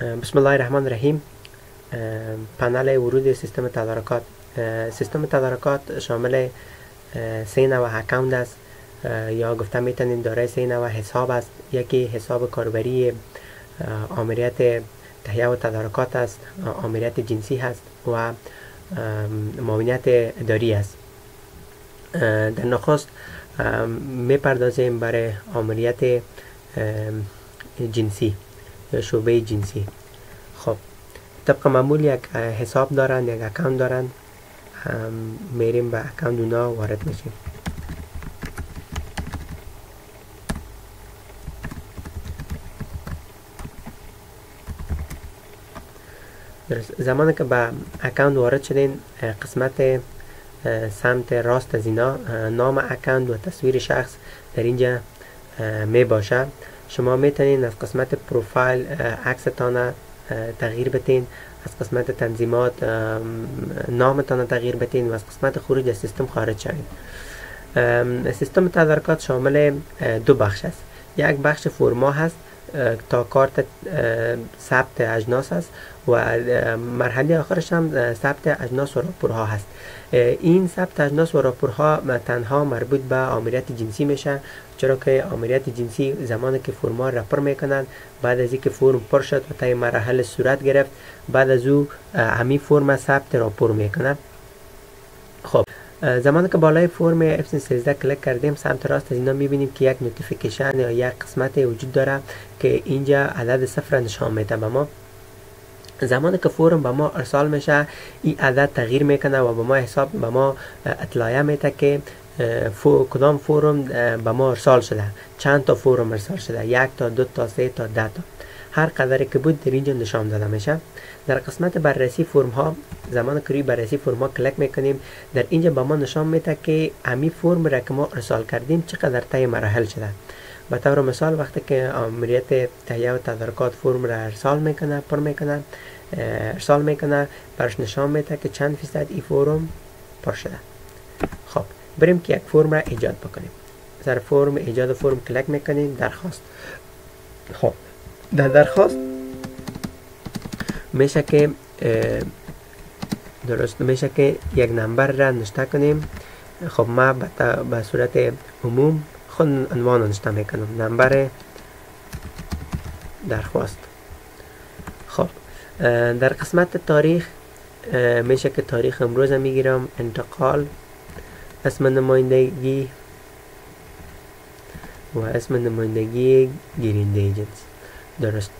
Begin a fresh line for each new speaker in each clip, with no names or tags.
بسم الله الرحمن الرحیم. پنل ورود سیستم تدارکات. سیستم تدارکات شامل 3 نوع اکاونت است، یا گفته میتونیم دارای 3 نوع حساب است. یکی حساب کاربری آمریت تهیه و تدارکات است، آمریت جنسی هست و معاونیت اداری است. در نخست میپردازیم برای آمریت جنسی یا شعبه جنسی. خب طبق معمول یک حساب دارن، یک اکاونت دارن، میریم به اکاونت اونا وارد میشیم. زمانی که به اکاونت وارد شدین، قسمت سمت راست از اینا نام اکاونت و تصویر شخص در اینجا می باشه. شما میتونین از قسمت پروفایل عکستان تغییر بتین، از قسمت تنظیمات نامتان تغییر بتین و از قسمت خروج از سیستم خارج شوید. سیستم تدارکات شامل 2 بخش است. یک بخش فرما هست تا کارت ثبت اجناس است و مرحله آخرش هم ثبت اجناس و راپورها هست. این ثبت اجناس و راپورها تنها مربوط به آمریت جنسی میشه، چرا که آمریت جنسی زمانی که فرما راپور میکنن، بعد از اینکه فرم پر شد و تا مرحله صورت گرفت، بعد از او همین فرم ثبت راپور میکنن. خب زمانی که بالای فرم F13 کلیک کردیم، سمت راست از اینا میبینیم که یک نوتیفیکیشن یا یک قسمت وجود داره که اینجا عدد 0 نشان میده به ما. زمانی که فرم به ما ارسال میشه، این عدد تغییر میکنه و به ما حساب به ما اطلاع میده که کدام فرم به ما ارسال شده، چند تا فرم ارسال شده، 1 تا 2 تا 3 تا 10 تا، هر قدری که بود در اینجا نشان داده میشه. در قسمت بررسی فرم ها، زمان که روی بررسی فرم ها کلیک میکنیم، در اینجا به ما نشان میده که همین فرم را که ما ارسال کردیم چقدر طی مراحل شده. به طور مثال وقتی که آمریت تهیه و تدارکات فرم را ارسال میکنه، پر میکنه، ارسال میکنه، برش نشان میده که چند فیصد این فرم پر شده. خب بریم که یک فرم را ایجاد بکنیم. سر فرم ایجاد فرم کلیک میکنیم، درخواست. خب در درخواست میشه که درست میشه که یک نمبر را نوشته کنیم. خب ما به صورت عموم خود عنوان نوشته میکنم، نمبر درخواست. خب در قسمت تاریخ میشه که تاریخ امروز میگیرم، انتقال، اسم نمایندگی و اسم نمایندگی گیرنده جنس. درست.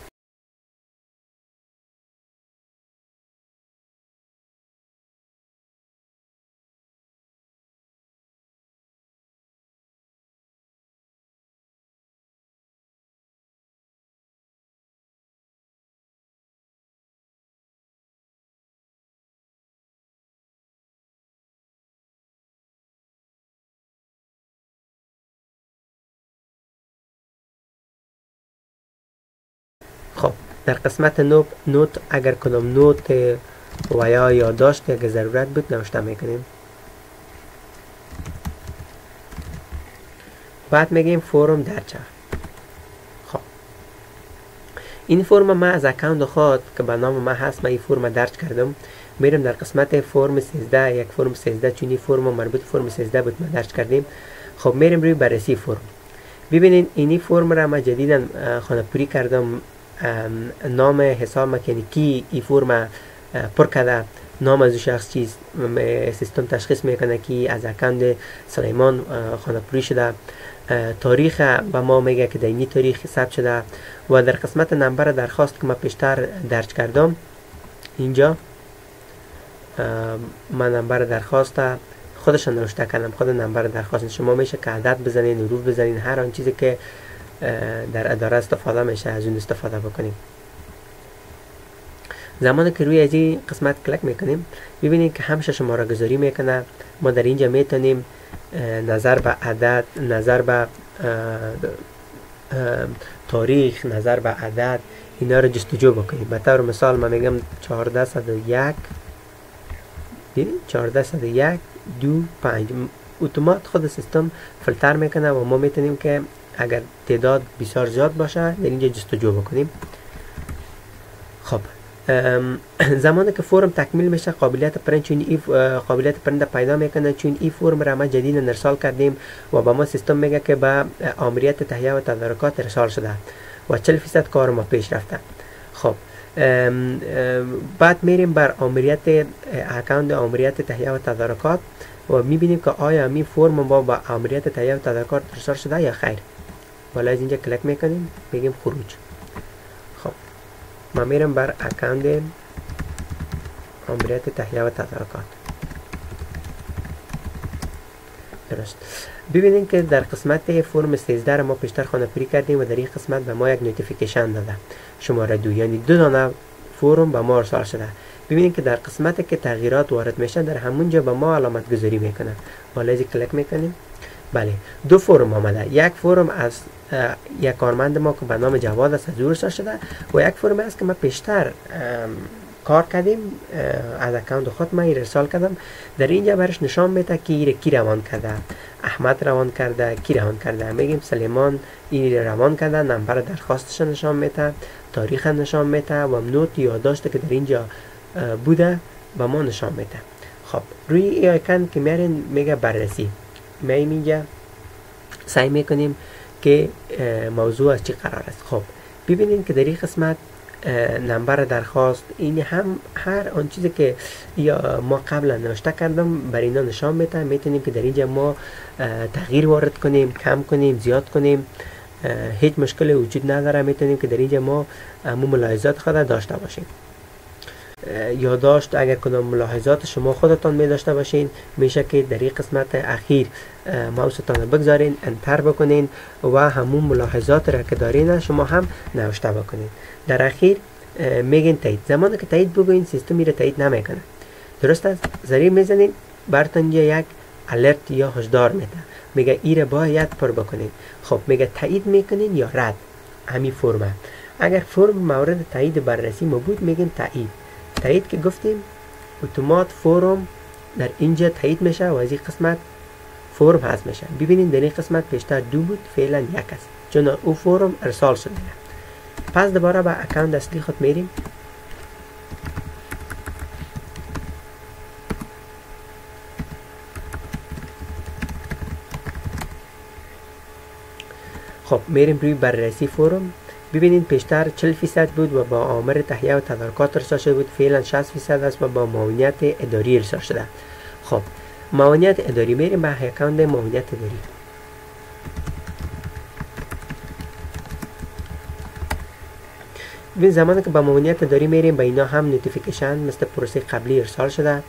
خب در قسمت نوت اگر کدام نوت و یا یادداشت اگر ضرورت بود نوشته میکنیم. بعد میگیم فرم درچه. خب این فرم ما از اکاونت خود که به نام ما هست، ما این فرم درج کردم. میرم در قسمت فرم 13، یک فرم 13 چون این فرم مربوط فرم 13 بود ما درج کردیم. خب میریم روی بررسی فرم. ببینین اینی فرم را ما جدیدن خانه پوری کردم. نام حساب مکانیکی ای فرم پر کرده، نام از شخص چیز سیستم تشخیص میکنه که از اکاونت سلیمان خانه پوری شده. تاریخ به ما میگه که در این تاریخ ثبت شده و در قسمت نمبر درخواست که ما پیشتر درج کردم، اینجا من نمبر درخواست خودش نوشته کردم، خود نمبر درخواست. شما میشه که عدد بزنین، حروف بزنین، هر آن چیزی که در اداره استفاده میشه از اون استفاده بکنیم. زمانی که روی از این قسمت کلیک میکنیم، ببینید که همشه شماره گذاری میکنه. ما در اینجا میتونیم نظر به عدد، نظر به تاریخ، نظر به عدد، اینا رو جستجو بکنیم. به طور مثال من میگم 1401 1401 25. اتومات خود سیستم فیلتر میکنه و ما میتونیم که اگر تعداد بسیار زیاد باشه در اینجا جستجو بکنیم. خب زمانی که فرم تکمیل میشه قابلیت پرینت قابلیت پرینت پیدا میکنه، چون این فرم را ما جدید ارسال کردیم و با ما سیستم میگه که به آمریت تهیه و تدارکات ارسال شده و 40% کار ما پیش رفته. خب بعد میریم بر آمریت اکاونت آمریت تهیه و تدارکات و میبینیم که آیا می فرم ما با آمریت تهیه و تدارکات ارسال شده یا خیر. بالا از اینجا کلیک میکنیم، میگیم خروج. خب ما میرم بر اکاونت آمریت تهیه و تدارکات. درست. ببینید که در قسمت فرم 13 ما پیشتر خانه‌پوری کردیم و در این قسمت به ما یک نوتیفیکیشن داده، شماره 2، یعنی 2 دانه فرم به ما ارسال شده. ببینید که در قسمتی که تغییرات وارد میشه در همونجا به ما علامت گذاری میکنه. بالا از کلیک میکنیم. بله 2 فرم آمده، یک فرم از یک کارمند ما که به نام جواد است از او ارسال شده و یک فرم است که ما پیشتر کار کردیم از اکاونت خود ما ارسال کردم. در اینجا برش نشان میده که کی روان کرده، احمد روان کرده، کی روان کرده. میگیم سلیمان این روان کرده، نمبر درخواستش نشان میده، تاریخ نشان میده و نوت یادداشتی که در اینجا بوده به ما نشان میده. خب روی این آیکن که میارین میگه بررسی، میایم اینجا سعی میکنیم که موضوع از چی قرار است. خب ببینید که در این قسمت نمبر درخواست، این هم هر آن چیزی که یا ما قبلا نوشته کردم بر اینا نشان میده. میتونیم که در اینجا ما تغییر وارد کنیم، کم کنیم، زیاد کنیم، هیچ مشکلی وجود نداره. میتونیم که در اینجا ما ملاحظات خود داشته باشیم. یادداشت اگر کدام ملاحظات شما خودتان می داشته باشین میشه که در این قسمت اخیر ماوستان بگذارین، انتر بکنین و همون ملاحظات را که دارین شما هم نوشته بکنین. در اخیر میگین تایید. زمانی که تایید بگوین سیستم میره تایید نمیکنه. درست است؟ ضریب میزنین براتون یک الرت یا هشدار میده، میگه ایره باید پر بکنین. خب میگه تایید میکنین یا رد همین فرم. اگر فرم مورد تایید بررسی ما بود میگین تایید. تایید که گفتیم اتومات فرم در اینجا تایید میشه و از این قسمت فرم هست میشه. ببینید در این قسمت پیشتر 2 بود، فعلا 1 است چون او فرم ارسال شده. پس دوباره به اکاونت اصلی خود میریم. خب میریم روی بررسی فرم. ببینید پیشتر 40% بود و با آمر تهیه و تدارکات ارسال شده بود، فعلا 60% است و با معاونیت اداری ارسال شده. خب معاونیت اداری میریم به اکاونت معاونیت اداری. ببین زمانی که با معاونیت اداری میریم به اینا هم نوتیفیکیشن مثل پروسه قبلی ارسال شده.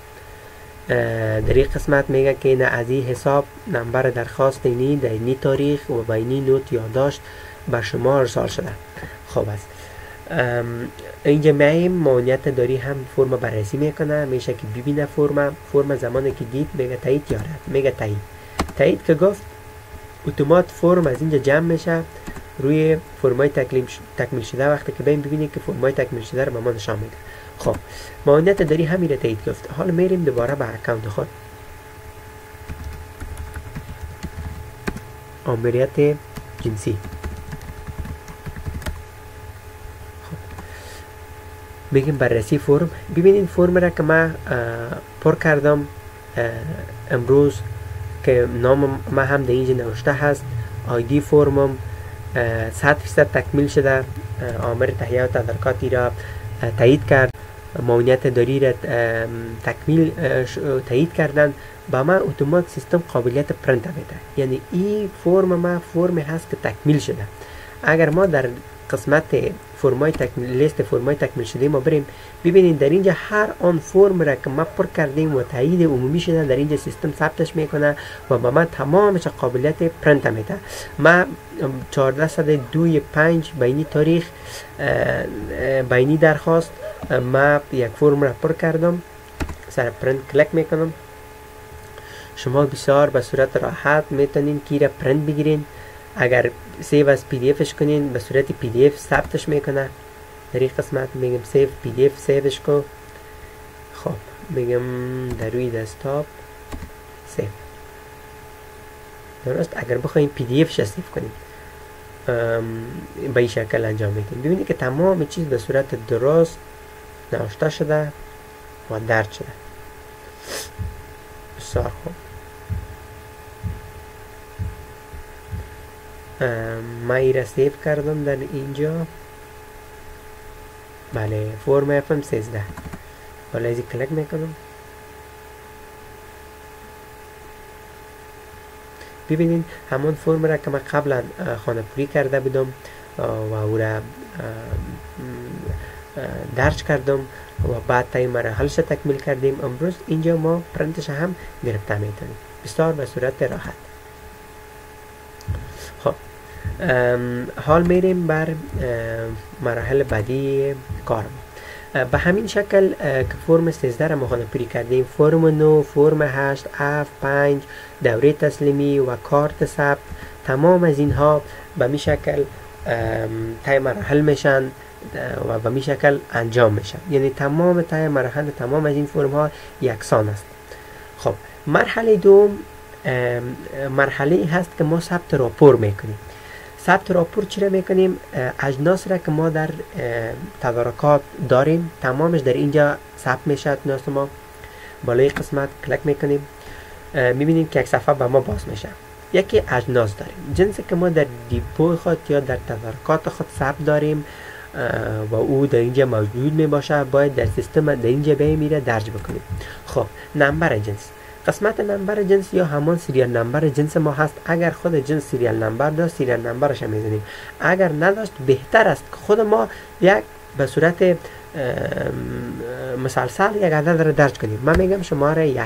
در این قسمت میگه که نه از این حساب نمبر درخواست اینی در اینی تاریخ و با اینی نوت یادداشت بر شما ارسال شده. خب است اینجا میایم معاونیت اداری هم فرم بررسی میکنه، میشه که ببینه فرم زمانی که دید میگه تایید یا رد. میگه تایید. تایید که گفت اتومات فرم از اینجا جمع میشه روی فرمای تکمیل شده. وقتی که ببینید که فرمای تکمیل شده رو به ما نشان میده. خب معاونیت اداری همین رو تایید گفت. حالا میریم دوباره به اکاونت خود. آمریت جنسی. میگیم بررسی فرم. ببینید فرم را که من پر کردم امروز که نام ما هم در اینجا نوشته هست، آیدی فرمم 100% تکمیل شده، آمر تهیه و تدارکاتی را تایید کرد، معاونیت اداری را تایید کردن، با ما اتومات سیستم قابلیت پرنت میده. یعنی این فرم ما فرمی هست که تکمیل شده. اگر ما در قسمت فرمای لیست فرمای تکمیل شده ما بریم ببینید در اینجا هر آن فرم را که ما پر کردیم و تایید عمومی شده در اینجا سیستم ثبتش میکنه و با ما تمامش قابلیت پرنت میده. ما 14/2/5 بینی تاریخ بینی درخواست ما یک فرم را پر کردم، سر پرنت کلیک میکنم. شما بسیار به صورت راحت میتونین کی را پرنت بگیرین. اگر سیو از پی دی افش کنین به صورت پی دی اف ثبتش میکنه. در این قسمت میگم سیو پی دی اف سیوش کو. خب میگم در روی دسکتاپ سیو. درست. اگر بخواین پی دی افش سیو کنین به این شکل انجام میدین. ببینید که تمام چیز به صورت درست نوشته شده و درج شده. بسیار خوب. من این را سیو کردم در اینجا. بله، فرم FM13. بالا ازی کلک میکنم. ببینین همون فرم را که من قبلا خانه پوری کرده بودم و او را درج کردم و بعد تا این مراحلش تکمیل کردیم. امروز اینجا ما پرنتش هم گرفته میتونیم بسیار به صورت راحت. خب حال میریم بر مراحل بعدی کار. به همین شکل که فرم 13 را ما خانه پوری کردیم، فرم 9، فرم 8، F5، دوره تسلیمی و کارت ثبت، تمام از اینها به می شکل تای مراحل میشن و به می شکل انجام میشن. یعنی تمام تای مراحل تمام از این فرم ها یکسان است. خب مرحله دوم مرحله هست که ما ثبت راپور میکنیم. ثبت راپور چرا میکنیم؟ اجناس را که ما در تدارکات داریم تمامش در اینجا ثبت میشه. اجناس ما بالای قسمت کلک میکنیم، میبینیم که یک صفحه به ما باز میشه. یکی اجناس داریم، جنسی که ما در دیپوی خود یا در تدارکات خود ثبت داریم و او در اینجا موجود میباشه، باید در سیستم در اینجا میره درج بکنیم. خب نمبر جنس، قسمت نمبر جنس یا همان سریال نمبر جنس ما هست. اگر خود جنس سریال نمبر داشت سریال نمبرش میزنیم، اگر نداشت بهتر است که خود ما یک به صورت مسلسل یک عدد را درج کنیم. من میگم شماره 1.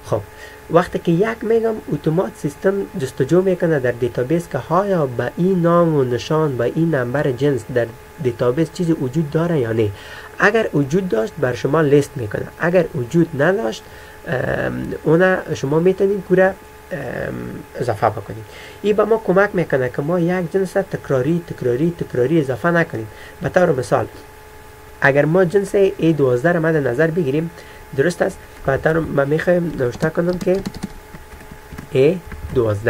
خب وقتی که 1 میگم اتومات سیستم جستجو میکنه در دیتابیس که آیا به این نام و نشان به این نمبر جنس در دیتابیس چیزی وجود داره یا نه. اگر وجود داشت بر شما لیست میکنه، اگر وجود نداشت اونا شما میتونید که اضافه بکنید. این به ما کمک میکنه که ما یک جنس تکراری اضافه نکنیم. به طور مثال اگر ما جنس A12 را مد نظر بگیریم، درست است، به طور ما میخوایم نوشته کنم که A12.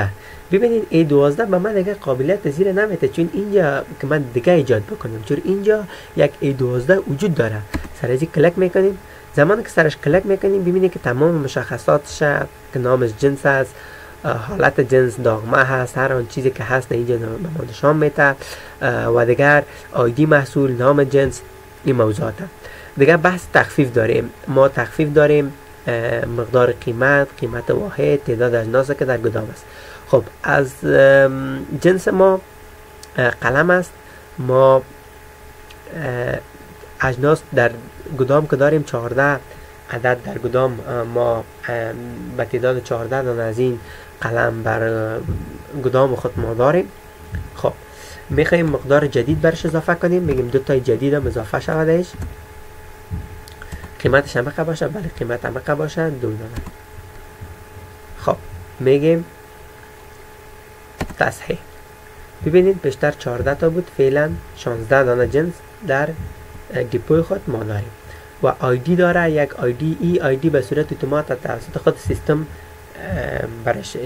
ببینید A12 به من دیگه قابلیت زیر نمیده، چون اینجا که من دیگه ایجاد بکنم، چون اینجا یک A12 وجود داره. سر ازی کلک میکنیم. زمانی که سرش کلک میکنیم ببینید که تمام مشخصاتش که نامش جنس است، حالت جنس داغمه هست، هر آن چیزی که هست اینجا به ما نشان میده و دیگر آیدی محصول، نام جنس، این موضوعات. دیگر بحث تخفیف داریم. ما تخفیف داریم، مقدار قیمت واحد، تعداد اجناس که در گدام است. خب از جنس ما قلم است. ما اجناس در گدام که داریم 14 عدد در گدام، ما به تعداد 14 دانه از این قلم بر گدام خود ما داریم. خب میخوایم مقدار جدید برش اضافه کنیم، میگیم 2 تای جدید هم اضافه شودش. قیمتش عمقه باشه، بله قیمت عمقه باشه 2 دانه. خب میگیم تصحیح. ببینید بیشتر 14 تا بود، فعلا 16 دانه جنس در دیپوی خود ما داریم و آیدی داره. یک آیدی، ای آیدی به صورت اتومات توسط خود سیستم برش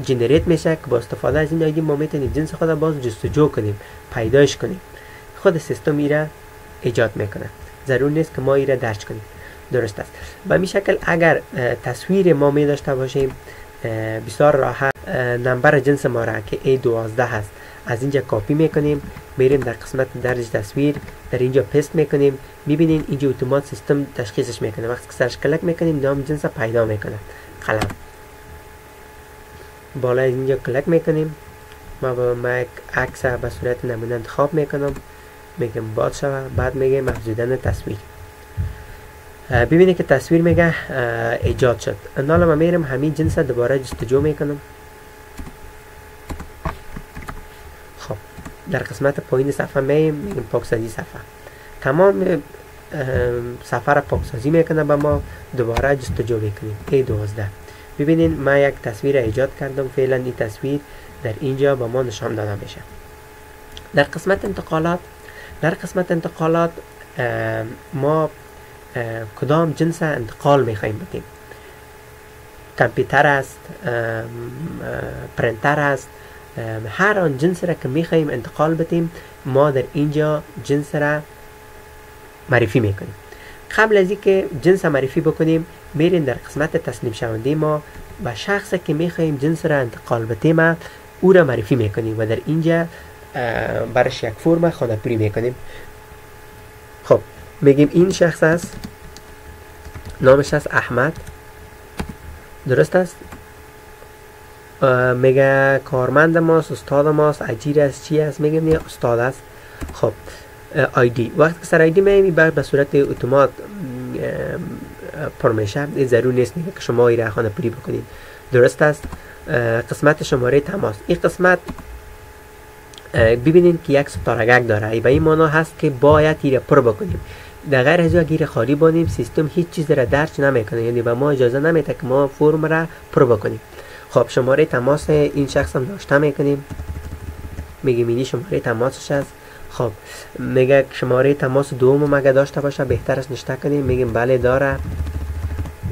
جنریت میشه که با استفاده از این آیدی ما میتونیم جنس خود باز جستجو کنیم، پیداش کنیم. خود سیستم ایره ایجاد میکنه، ضرور نیست که ما ایره درج کنیم. درست است. به این شکل اگر تصویر ما می داشته باشیم بسیار راحت نمبر جنس ما را که A12 هست از اینجا کپی میکنیم، میریم در قسمت درج تصویر، در اینجا پست میکنیم. میبینین اینجا اتومات سیستم تشخیصش میکنه. وقتی که سرش کلک میکنیم نام جنس پیدا میکنه. قلم بالا اینجا کلک میکنیم. ما یک عکس به صورت نمونه انتخاب میکنم، میگم باد شوه، بعد میگم افزودن تصویر. ببینید که تصویر میگه ایجاد شد. حالا ما میرم همین جنس دوباره جستجو میکنم. خب در قسمت پایین صفحه میگیم پاکسازی صفحه. تمام صفحه را پاکسازی میکنه، با ما دوباره جستجو میکنیم A12. ببینید ما یک تصویر ایجاد کردم. فعلا این تصویر در اینجا با ما نشان داده میشه. در قسمت انتقالات ما کدام جنس انتقال میخوایم بدیم. کامپیوتر است، پرینتر است، هر آن جنس را که میخوایم انتقال بدیم ما در اینجا جنس را معرفی میکنیم. قبل از اینکه جنس معرفی بکنیم میریم در قسمت تسلیم شونده ما و شخصی که میخوایم جنس را انتقال بدیم او را معرفی میکنیم و در اینجا برش یک فرم خانه‌پوری میکنیم. خب میگیم این شخص است، نامش است احمد، درست است. میگه کارمند ماست، استاد ماست، اجیر است، چی است؟ میگیم نه استاد است. خب آیدی، وقتی که سر آیدی میگیم بعد به صورت اتومات پر میشه، ضرور نیست که شما این را خانه‌پوری بکنید، درست است. قسمت شماره تماس، این قسمت ببینید که یک ستارگک داره، به این معنا هست که باید این را پر بکنیم. در غیر از اگر خالی بانیم سیستم هیچ چیز را درک نمیکنه، یعنی به ما اجازه نمیده که ما فرم را پر بکنیم. خب شماره تماس این شخص هم داشته میکنیم، میگیم اینی شماره تماسش است. خب میگه شماره تماس دوم مگه داشته باشه بهتر است نشته کنیم، میگیم بله داره،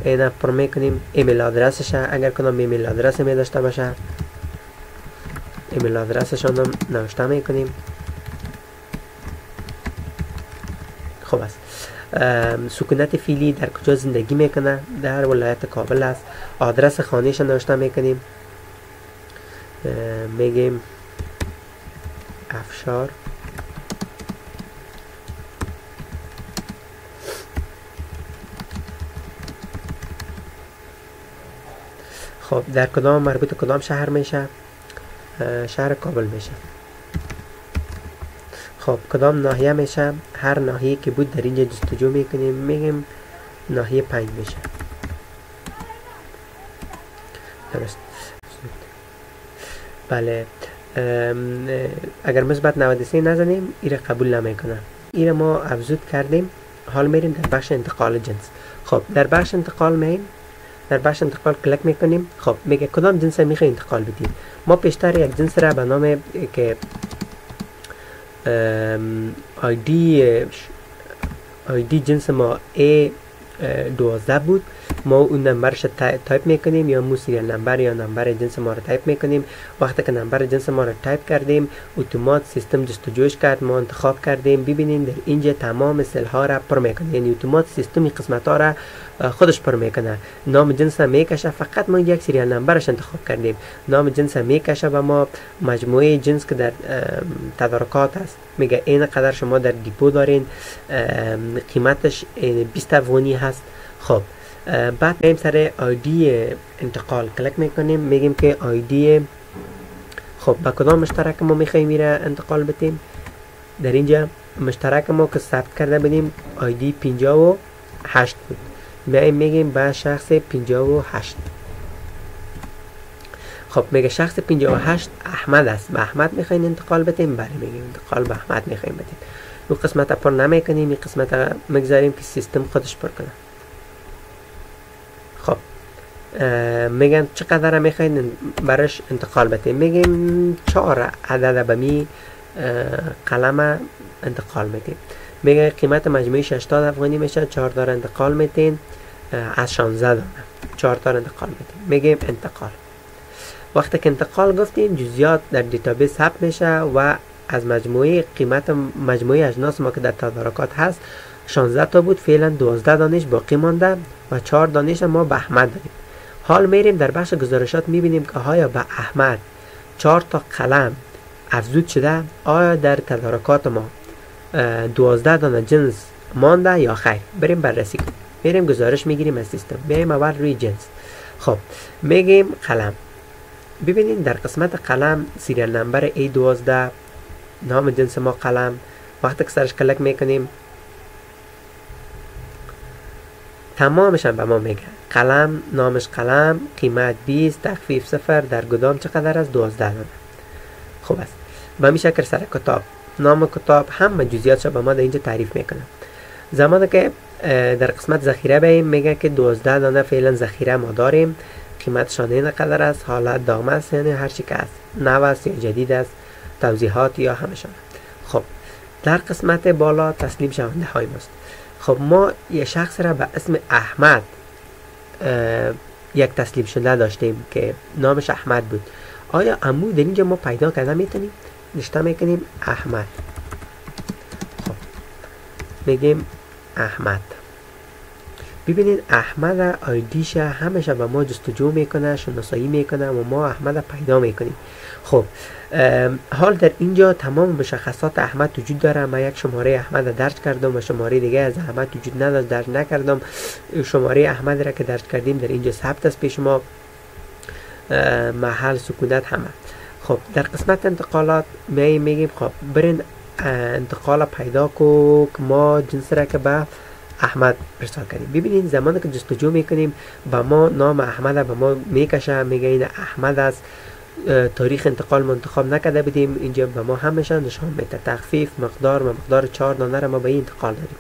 اینا پر میکنیم. ایمیل آدرسش اگر کنم ایمیل آدرس می داشته باشه ایمیل آدرسش هم نوشته میکنیم. خب است. سکونت فعلی در کجا زندگی میکنه؟ در ولایت کابل است. آدرس خانهش نوشته میکنیم، میگیم افشار. خب در کدام مربوط کدام شهر میشه؟ شهر کابل میشه. خب کدام ناحیه میشه؟ هر ناحیه که بود در اینجا جستجو میکنیم، میگیم ناحیه 5 میشه، درست. بله اگر مثبت 93 نزنیم ایره قبول نمیکنه. ایره ما افزود کردیم. حال میریم در بخش انتقال جنس. خب در بخش انتقال میریم، در بخش انتقال کلیک میکنیم. خب میگه کدام جنس میخوای انتقال بدیم. ما پیشتر یک جنس را به نام که آیدی جنس ما A12 بود، ما اون نمبرش تایپ میکنیم یا مو سریال نمبر یا نمبر جنس ما رو تایپ میکنیم. وقتی که نمبر جنس ما رو تایپ کردیم اتومات سیستم جستجوش کرد، ما انتخاب کردیم. ببینید در اینجا تمام سل ها را پر میکنه، یعنی اتومات سیستم این قسمت ها را خودش پر میکنه. نام جنس میکشه، فقط ما یک سریال نمبرش انتخاب کردیم. نام جنس میکشه و ما مجموعه جنس که در تدارکات است میگه این قدر شما در دیپو دارین، قیمتش 20 افغانی هست. خب بعد میریم سر آیدی انتقال کلیک میکنیم، میگیم که آیدی خب با کدام مشترک ما میخوایم میره انتقال بدیم. در اینجا مشترک ما که ثبت کرده بدیم آیدی 58 بود، میگیم با شخص 58. خب میگه شخص 58 احمد است، به احمد میخواین انتقال بدیم؟ بله میگیم انتقال به احمد میخوایم بدیم. اون قسمت پر نمیکنیم، این قسمت میگذاریم که سیستم خودش پر کنه. خب میگن چقدر میخواین برش انتقال بدیم؟ میگیم 4 عدد به می قلم انتقال میدیم. میگه قیمت مجموعی 80 افغانی میشه، 4 دار انتقال میدین از 16 دانه 4 دار انتقال میدیم. میگیم انتقال. وقتی که انتقال گفتیم جزئیات در دیتابیس ثبت میشه و از مجموعه قیمت مجموعه اجناس ما که در تدارکات هست 16 تا بود، فعلا 12 دانش باقی مانده و 4 دانش ما به احمد دادیم. حال میریم در بخش گزارشات میبینیم که آیا به احمد 4 تا قلم افزود شده، آیا در تدارکات ما 12 دانه جنس مانده یا خیر. بریم بررسی کنیم. میریم گزارش میگیریم از سیستم، بیایم اول روی جنس. خب میگیم قلم. ببینید در قسمت قلم سریال نمبر A12 نام جنس ما قلم. وقتی که سرش کلیک میکنیم تمامش هم به ما میگه قلم، نامش قلم، قیمت 20، تخفیف 0، در گدام چقدر است؟ 12 دانه. خوب است. به میشه که سر کتاب، نام کتاب، همه جزئیاتش به ما در اینجا تعریف میکنه. زمانی که در قسمت ذخیره بیم میگه که 12 دانه فعلا ذخیره ما داریم، قیمت شانه قدر است، حالت دام است، یعنی هر چی که است، نو است یا جدید است، توضیحات یا همشان. خب در قسمت بالا تسلیم شونده های ماست. خب ما یه شخص را به اسم احمد یک تسلیم شده داشتیم که نامش احمد بود. آیا امو در اینجا ما پیدا کرده میتونیم؟ نشته میکنیم احمد. خب میگیم احمد. ببینید احمد آیدیش همشه به ما جستجو میکنه، شناسایی میکنه و ما احمد پیدا میکنیم. خب حال در اینجا تمام مشخصات احمد وجود داره. من یک شماره احمد درج کردم و شماره دیگه از احمد وجود نداشت، درج نکردم. شماره احمد را که درج کردیم در اینجا ثبت است پیش ما، محل سکونت همه. خب در قسمت انتقالات میگیم خب برین انتقال پیدا کو که ما جنس را که به احمد ارسال کردیم. ببینید زمانی که جستجو میکنیم با ما نام احمد به ما میکشه، میگه این احمد است. تاریخ انتقال منتخب نکرده بدیم، اینجا به ما همشان نشان میده. تخفیف مقدار 4 دانه را ما به این انتقال دادیم.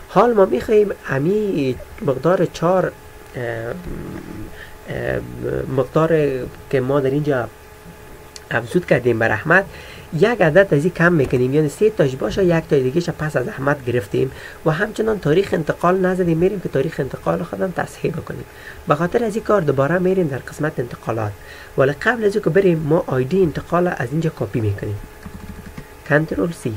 حال ما میخواییم امی مقدار 4 مقدار که ما در اینجا افزود کردیم بر احمد یک عدد از این کم میکنیم، یعنی 3 تاش باشه، یک تا دیگه پس از احمد گرفتیم و همچنان تاریخ انتقال نزدیم، میریم که تاریخ انتقال خودم تصحیح بکنیم. به خاطر از این کار دوباره میریم در قسمت انتقالات، ولی قبل از اینکه بریم ما آیدی انتقال از اینجا کپی میکنیم. کنترل سی،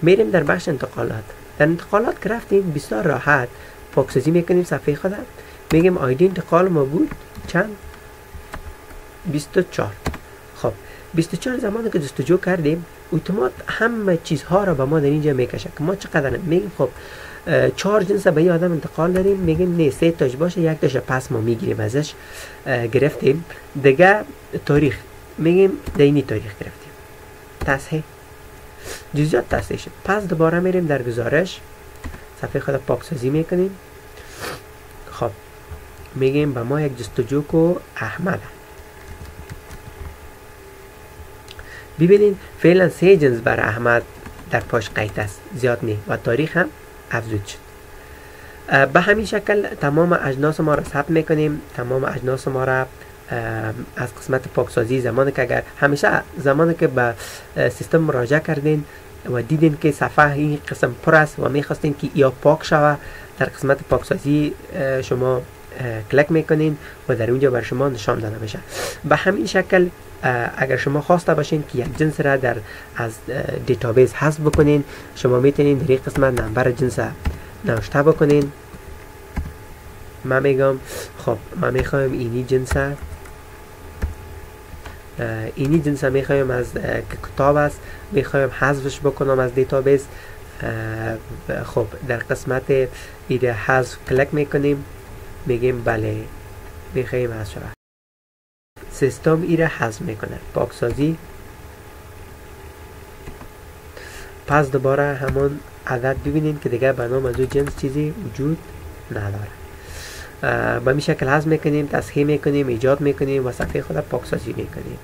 میریم در بخش انتقالات. در انتقالات که رفتیم بسیار راحت پاکسازی میکنیم صفحه خودم، میگیم آیدی انتقال ما بود چند؟ 24. خب 24 زمانی که جستجو کردیم اتومات همه چیزها را به ما در اینجا میکشه که ما چقدر میگیم خب 4 جنس به یه آدم انتقال داریم، میگیم نه 3 تاش باشه، 1 تاش پس ما میگیریم ازش. گرفتیم دیگه. تاریخ میگیم دینی تاریخ گرفتیم. تصحیح جزئیات تصحیح شد. پس دوباره میریم در گزارش، صفحه خود پاکسازی میکنیم. خب میگیم به ما یک جستجو کو احمد. ببینید فعلا 3 جنس بر احمد در پاش قید است، زیاد نی و تاریخ هم افزود شد. به همین شکل تمام اجناس ما را ثبت میکنیم. تمام اجناس ما را از قسمت پاکسازی زمانی که اگر همیشه زمانی که به سیستم مراجعه کردین و دیدین که صفحه این قسم پر است و میخواستین که یا پاک شوه، در قسمت پاکسازی شما کلیک میکنین و در اونجا بر شما نشان داده میشه. به همین شکل اگر شما خواسته باشین که یک جنس را از دیتابیس حذف بکنین، شما میتونین در این قسمت نمبر جنس نوشته بکنین. من میگم خب من میخوایم اینی جنس میخوایم از کتاب است، میخوایم حذفش بکنم از دیتابیس. خب در قسمت ایده حذف کلیک میکنیم، میگیم بله میخوایم حذف شود. سیستم ایره حذف میکنه. پاکسازی. پس دوباره همون عدد ببینید که دیگه به نام از اون جنس چیزی وجود نداره. به این شکل حذف میکنیم، تصحیح میکنیم، ایجاد میکنیم و صفحه خود پاکسازی میکنیم.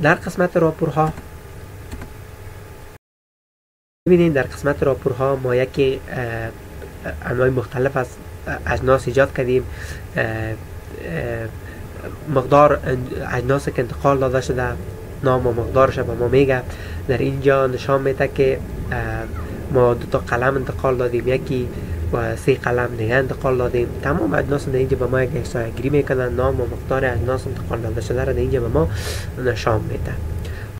در قسمت راپورها ببینید، در قسمت راپورها ما یکی انواع مختلف از اجناس ایجاد کردیم. مقدار اجناس که انتقال داده شده، نام و مقدارش به ما میگه. در اینجا نشان میده که ما 2 قلم انتقال دادیم، یکی و 3 قلم دیگه انتقال دادیم. تمام اجناس در اینجا به ما یک احصایه‌گیری میکنن، نام و مقدار اجناس انتقال داده شده را در اینجا به ما نشان میده.